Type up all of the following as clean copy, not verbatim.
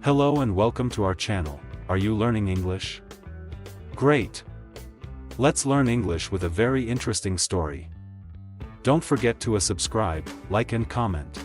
Hello and welcome to our channel. Are you learning English? Great! Let's learn English with a very interesting story. Don't forget to subscribe, like and comment.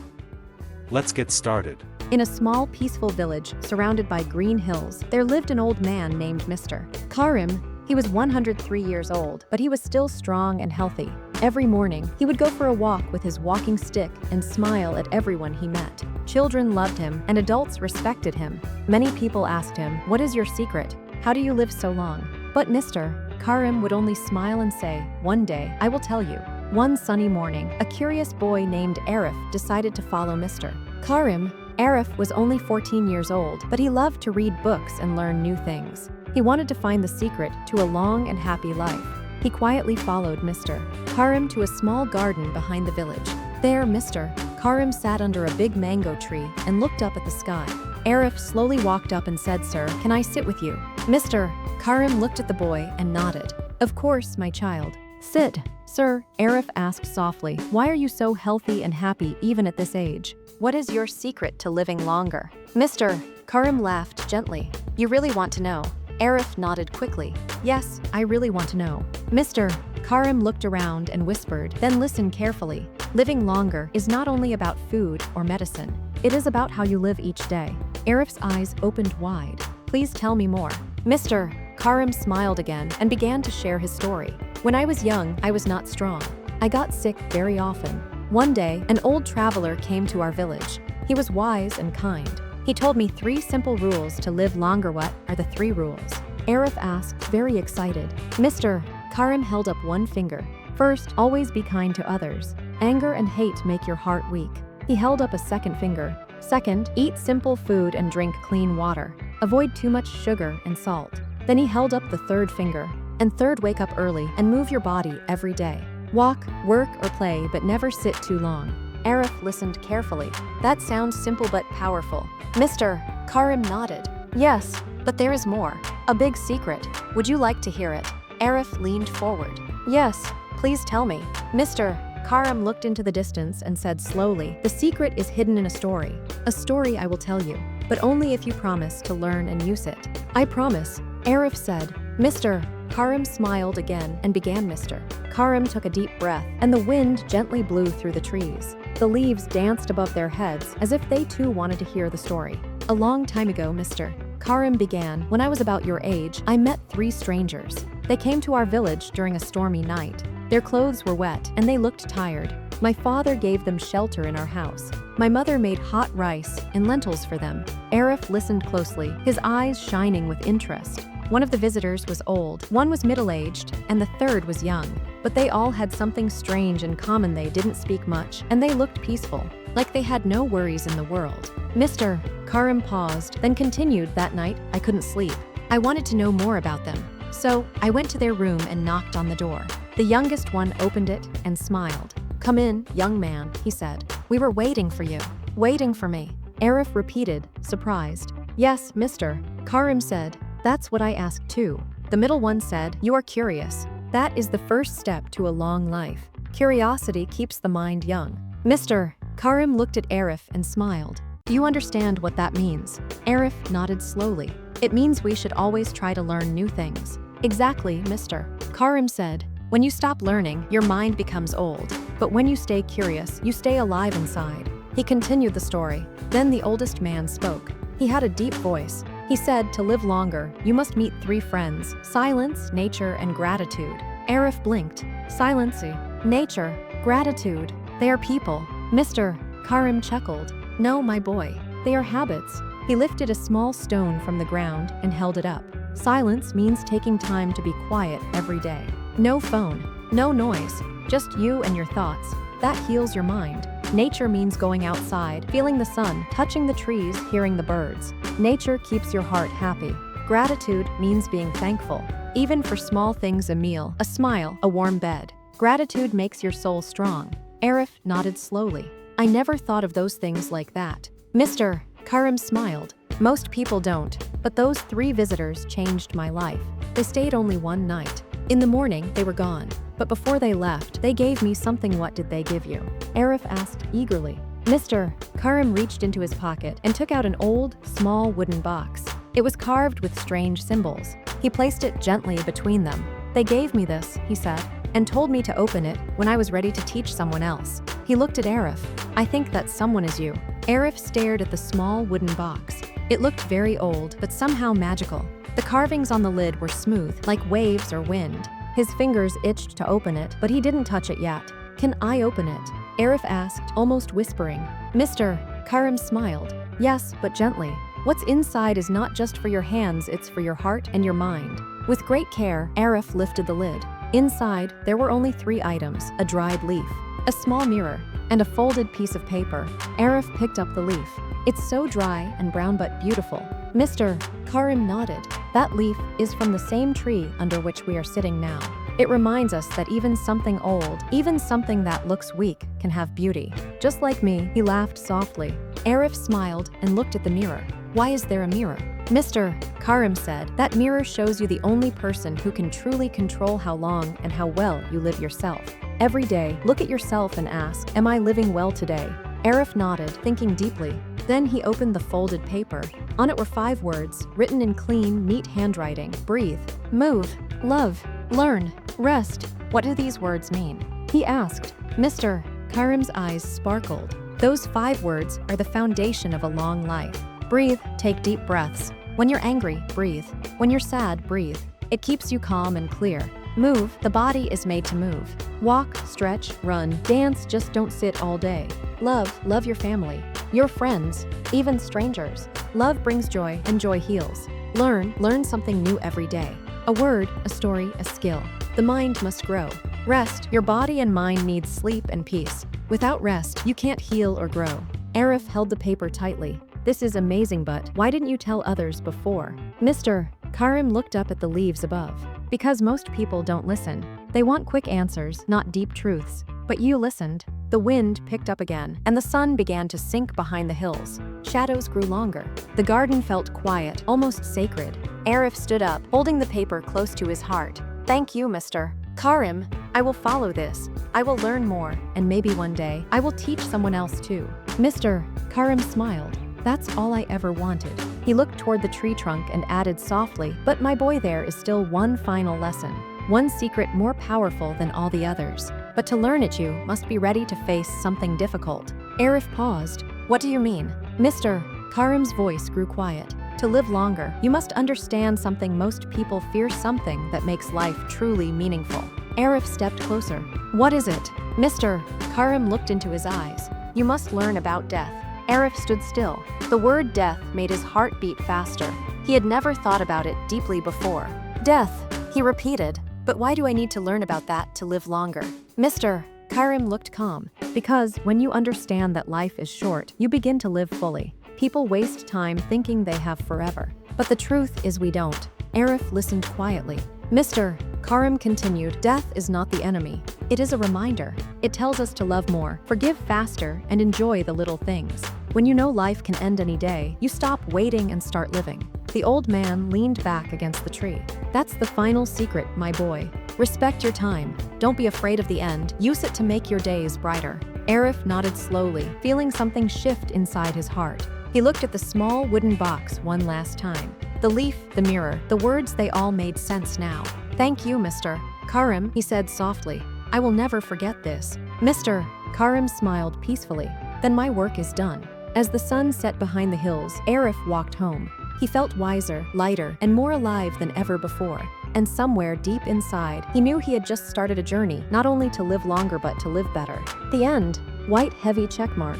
Let's get started. In a small, peaceful village surrounded by green hills, there lived an old man named Mr. Karim. He was 103 years old, but he was still strong and healthy. Every morning, he would go for a walk with his walking stick and smile at everyone he met. Children loved him, and adults respected him. Many people asked him, "What is your secret? How do you live so long?" But Mr. Karim would only smile and say, "One day, I will tell you." One sunny morning, a curious boy named Arif decided to follow Mr. Karim. Arif was only 14 years old, but he loved to read books and learn new things. He wanted to find the secret to a long and happy life. He quietly followed Mr. Karim to a small garden behind the village. There, Mr. Karim sat under a big mango tree and looked up at the sky. Arif slowly walked up and said, "Sir, can I sit with you?" Mr. Karim looked at the boy and nodded. "Of course, my child. Sit." "Sir," Arif asked softly, "why are you so healthy and happy even at this age? What is your secret to living longer?" Mr. Karim laughed gently. "You really want to know?" Arif nodded quickly. "Yes, I really want to know." Mr. Karim looked around and whispered, "Then listen carefully. Living longer is not only about food or medicine. It is about how you live each day." Arif's eyes opened wide. "Please tell me more." Mr. Karim smiled again and began to share his story. "When I was young, I was not strong. I got sick very often. One day, an old traveler came to our village. He was wise and kind. He told me 3 simple rules to live longer. What are the 3 rules? Arif asked, very excited. Mr. Karim held up one finger. "First, always be kind to others. Anger and hate make your heart weak." He held up a second finger. "Second, eat simple food and drink clean water. Avoid too much sugar and salt." Then he held up the third finger. "And third, wake up early and move your body every day. Walk, work, or play, but never sit too long." Arif listened carefully. "That sounds simple but powerful." Mr. Karim nodded. "Yes, but there is more. A big secret. Would you like to hear it?" Arif leaned forward. "Yes, please tell me." Mr. Karim looked into the distance and said slowly, "The secret is hidden in a story. A story I will tell you, but only if you promise to learn and use it." "I promise," Arif said. Mr. Karim smiled again and began. Mr. Karim took a deep breath, and the wind gently blew through the trees. The leaves danced above their heads as if they too wanted to hear the story. "A long time ago," Mr. Karim began, "when I was about your age, I met 3 strangers. They came to our village during a stormy night. Their clothes were wet and they looked tired. My father gave them shelter in our house. My mother made hot rice and lentils for them." Arif listened closely, his eyes shining with interest. One of the visitors was old, one was middle-aged, and the third was young. But they all had something strange in common. They didn't speak much, and they looked peaceful, like they had no worries in the world. Mr. Karim paused, then continued, "That night, I couldn't sleep. I wanted to know more about them. So, I went to their room and knocked on the door. The youngest one opened it and smiled. 'Come in, young man,' he said. 'We were waiting for you.'" "Waiting for me?" Arif repeated, surprised. "Yes, Mr. Karim said. That's what I asked too." The middle one said, "You are curious. That is the first step to a long life. Curiosity keeps the mind young." Mr. Karim looked at Arif and smiled. "Do you understand what that means?" Arif nodded slowly. "It means we should always try to learn new things." "Exactly," Mr. Karim said. "When you stop learning, your mind becomes old. But when you stay curious, you stay alive inside." He continued the story. Then the oldest man spoke. He had a deep voice. He said, "To live longer, you must meet 3 friends: silence, nature, and gratitude." Arif blinked. "Silence, nature, gratitude. They are people." Mr. Karim chuckled. "No, my boy. They are habits." He lifted a small stone from the ground and held it up. "Silence means taking time to be quiet every day. No phone, no noise, just you and your thoughts. That heals your mind. Nature means going outside, feeling the sun, touching the trees, hearing the birds. Nature keeps your heart happy. Gratitude means being thankful, even for small things: a meal, a smile, a warm bed. Gratitude makes your soul strong." Arif nodded slowly. "I never thought of those things like that." Mr. Karim smiled. "Most people don't, but those 3 visitors changed my life. They stayed only one night. In the morning, they were gone. But before they left, they gave me something." "What did they give you?" Arif asked eagerly. Mr. Karim reached into his pocket and took out an old, small wooden box. It was carved with strange symbols. He placed it gently between them. "They gave me this," he said, "and told me to open it when I was ready to teach someone else." He looked at Arif. "I think that someone is you." Arif stared at the small wooden box. It looked very old, but somehow magical. The carvings on the lid were smooth, like waves or wind. His fingers itched to open it, but he didn't touch it yet. "Can I open it?" Arif asked, almost whispering. Mr. Karim smiled. "Yes, but gently. What's inside is not just for your hands, it's for your heart and your mind." With great care, Arif lifted the lid. Inside, there were only 3 items: a dried leaf, a small mirror, and a folded piece of paper. Arif picked up the leaf. "It's so dry and brown but beautiful." Mr. Karim nodded. "That leaf is from the same tree under which we are sitting now. It reminds us that even something old, even something that looks weak, can have beauty. Just like me." He laughed softly. Arif smiled and looked at the mirror. "Why is there a mirror?" Mr. Karim said, "That mirror shows you the only person who can truly control how long and how well you live yourself. Every day, look at yourself and ask, 'Am I living well today?'" Arif nodded, thinking deeply. Then he opened the folded paper. On it were 5 words, written in clean, neat handwriting. Breathe, move, love, learn, rest. What do these words mean? He asked. Mr. Karim's eyes sparkled. "Those 5 words are the foundation of a long life. Breathe, take deep breaths. When you're angry, breathe. When you're sad, breathe. It keeps you calm and clear. Move, the body is made to move. Walk, stretch, run, dance, just don't sit all day. Love your family, your friends, even strangers. Love brings joy and joy heals. Learn something new every day. A word, a story, a skill. The mind must grow. Rest, your body and mind need sleep and peace. Without rest, you can't heal or grow." Arif held the paper tightly. "This is amazing, but why didn't you tell others before?" Mr. Karim looked up at the leaves above. "Because most people don't listen. They want quick answers, not deep truths. But you listened." The wind picked up again, and the sun began to sink behind the hills. Shadows grew longer. The garden felt quiet, almost sacred. Arif stood up, holding the paper close to his heart. "Thank you, Mr. Karim. I will follow this. I will learn more, and maybe one day, I will teach someone else too." Mr. Karim smiled. "That's all I ever wanted." He looked toward the tree trunk and added softly, "But my boy, there is still one final lesson. One secret more powerful than all the others. But to learn it, you must be ready to face something difficult." Arif paused. "What do you mean?" Mr. Karim's voice grew quiet. "To live longer, you must understand something most people fear, something that makes life truly meaningful." Arif stepped closer. "What is it?" Mr. Karim looked into his eyes. "You must learn about death." Arif stood still. The word death made his heart beat faster. He had never thought about it deeply before. "Death," he repeated. "But why do I need to learn about that to live longer?" Mr. Karim looked calm. "Because when you understand that life is short, you begin to live fully. People waste time thinking they have forever. But the truth is we don't." Arif listened quietly. Mr. Karim continued, "Death is not the enemy. It is a reminder. It tells us to love more, forgive faster, and enjoy the little things. When you know life can end any day, you stop waiting and start living." The old man leaned back against the tree. "That's the final secret, my boy. Respect your time. Don't be afraid of the end. Use it to make your days brighter." Arif nodded slowly, feeling something shift inside his heart. He looked at the small wooden box one last time. The leaf, the mirror, the words, they all made sense now. "Thank you, Mr. Karim," he said softly. "I will never forget this." Mr. Karim smiled peacefully. "Then my work is done." As the sun set behind the hills, Arif walked home. He felt wiser, lighter, and more alive than ever before. And somewhere deep inside, he knew he had just started a journey, not only to live longer but to live better. The end. White heavy checkmark.